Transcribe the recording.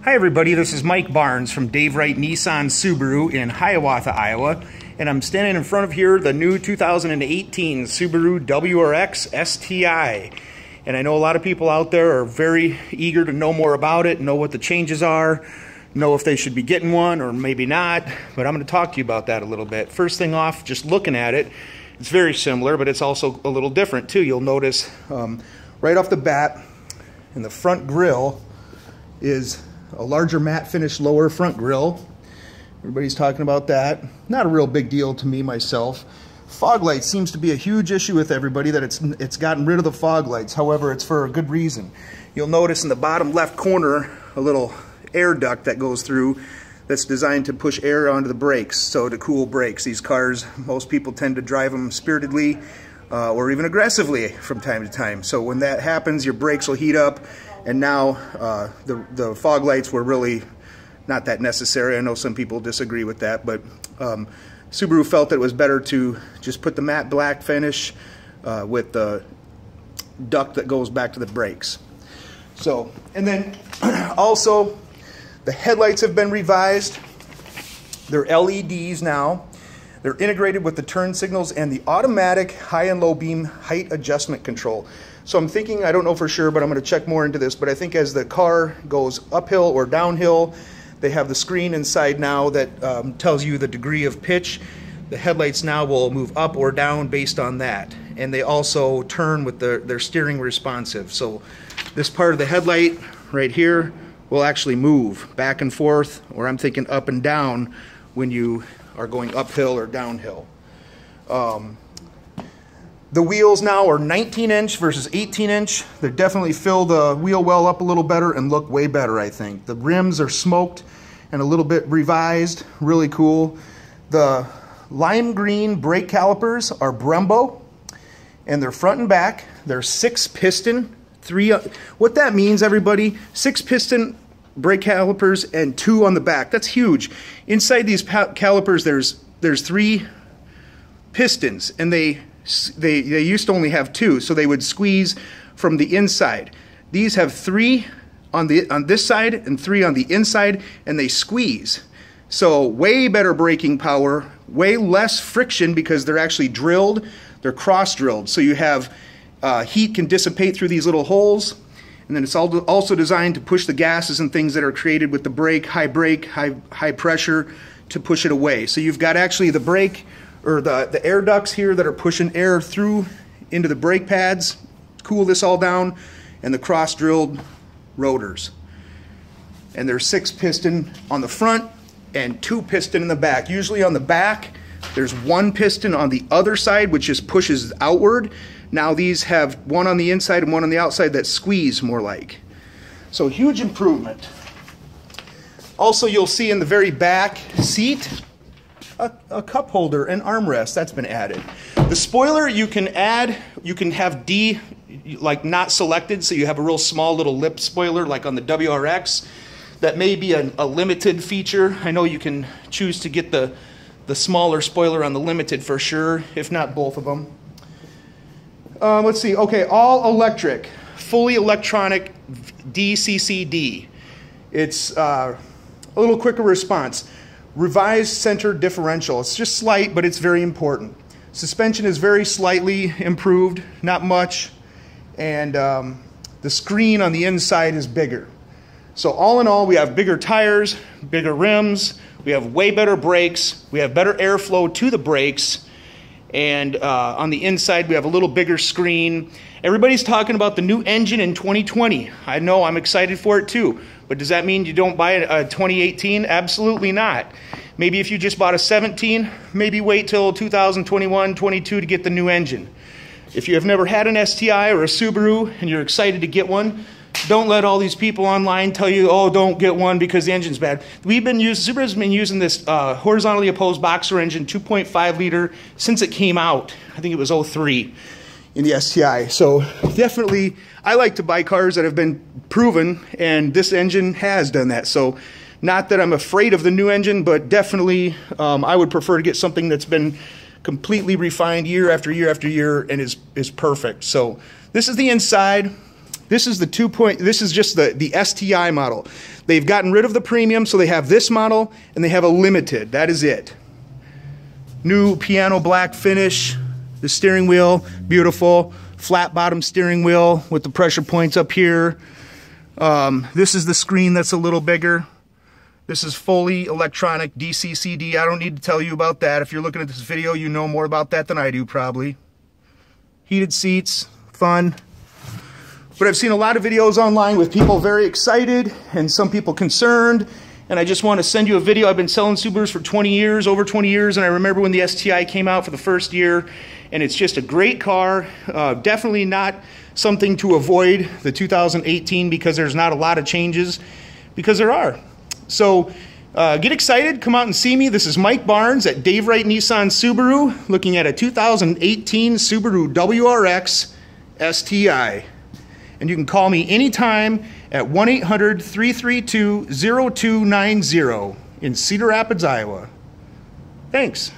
Hi everybody, this is Mike Barnes from Wright Nissan Subaru in Hiawatha, Iowa, and I'm standing in front of here the new 2018 Subaru WRX Sti. And I know a lot of people out there are very eager to know more about it, know what the changes are, know if they should be getting one or maybe not, but I'm going to talk to you about that a little bit. First thing off, just looking at it, it's very similar, but it's also a little different too. You'll notice right off the bat in the front grille is a larger matte finish lower front grille. Everybody's talking about that. Not a real big deal to me myself. Fog lights seems to be a huge issue with everybody, that it's gotten rid of the fog lights. However, it's for a good reason. You'll notice in the bottom left corner a little air duct that goes through that's designed to push air onto the brakes, so to cool brakes. These cars, most people tend to drive them spiritedly or even aggressively from time to time. So when that happens, your brakes will heat up, and now the fog lights were really not that necessary. I know some people disagree with that, but Subaru felt that it was better to just put the matte black finish with the duct that goes back to the brakes. So, and then also the headlights have been revised. They're LEDs now. They're integrated with the turn signals and the automatic high and low beam height adjustment control. So I'm thinking, I don't know for sure, but I'm going to check more into this, but I think as the car goes uphill or downhill, they have the screen inside now that tells you the degree of pitch. The headlights now will move up or down based on that. And they also turn with their steering responsive. So this part of the headlight right here will actually move back and forth, or I'm thinking up and down when you are going uphill or downhill. The wheels now are 19-inch versus 18-inch. They definitely fill the wheel well up a little better and look way better, I think. The rims are smoked and a little bit revised, really cool. The lime green brake calipers are Brembo, and they're front and back. They're 6-piston, what that means, everybody, 6-piston brake calipers and 2 on the back. That's huge. Inside these calipers, there's 3 pistons, and they used to only have 2, so they would squeeze from the inside. These have 3 on this side and 3 on the inside, and they squeeze. So way better braking power, way less friction because they're actually drilled. They're cross-drilled, so you have heat can dissipate through these little holes, and then it's also designed to push the gases and things that are created with the brake, high pressure, to push it away. So you've got actually the brake, or the air ducts here that are pushing air through into the brake pads, cool this all down, and the cross-drilled rotors. And there's 6-piston on the front and 2-piston in the back. Usually on the back, there's 1 piston on the other side, which just pushes outward. Now these have 1 on the inside and 1 on the outside that squeeze more like. So huge improvement. Also, you'll see in the very back seat, a cup holder and armrest that's been added. The spoiler you can add, you can have like not selected, so you have a real small little lip spoiler like on the WRX. That may be a limited feature. I know you can choose to get the smaller spoiler on the limited for sure, if not both of them. Let's see, okay, all electric, fully electronic DCCD. It's a little quicker response. Revised center differential. It's just slight, but it's very important. Suspension is very slightly improved, not much, and the screen on the inside is bigger. So all in all, we have bigger tires, bigger rims, we have way better brakes, we have better airflow to the brakes, and on the inside we have a little bigger screen. Everybody's talking about the new engine in 2020. I know, I'm excited for it too. But does that mean you don't buy a 2018? Absolutely not. Maybe if you just bought a 17, maybe wait till 2021, 22 to get the new engine. If you have never had an STI or a Subaru and you're excited to get one, don't let all these people online tell you, oh, don't get one because the engine's bad. Subaru's been using this horizontally opposed boxer engine, 2.5 liter, since it came out. I think it was 03 in the STI. So definitely, I like to buy cars that have been proven, and this engine has done that. So not that I'm afraid of the new engine, but definitely I would prefer to get something that's been completely refined year after year after year and is perfect. So this is the inside. This is the this is just the STI model. They've gotten rid of the premium, so they have this model and they have a limited. That is it. New piano black finish. The steering wheel, beautiful. Flat bottom steering wheel with the pressure points up here. This is the screen that's a little bigger. This is fully electronic DC CD. I don't need to tell you about that. If you're looking at this video, you know more about that than I do probably. Heated seats, fun. But I've seen a lot of videos online with people very excited and some people concerned. And I just want to send you a video. I've been selling Subarus for 20 years, over 20 years. And I remember when the STI came out for the first year. And it's just a great car. Definitely not something to avoid the 2018 because there's not a lot of changes. Because there are. So get excited. Come out and see me. This is Mike Barnes at Dave Wright Nissan Subaru. Looking at a 2018 Subaru WRX Sti. And you can call me anytime at 1-800-332-0290 in Cedar Rapids, Iowa. Thanks.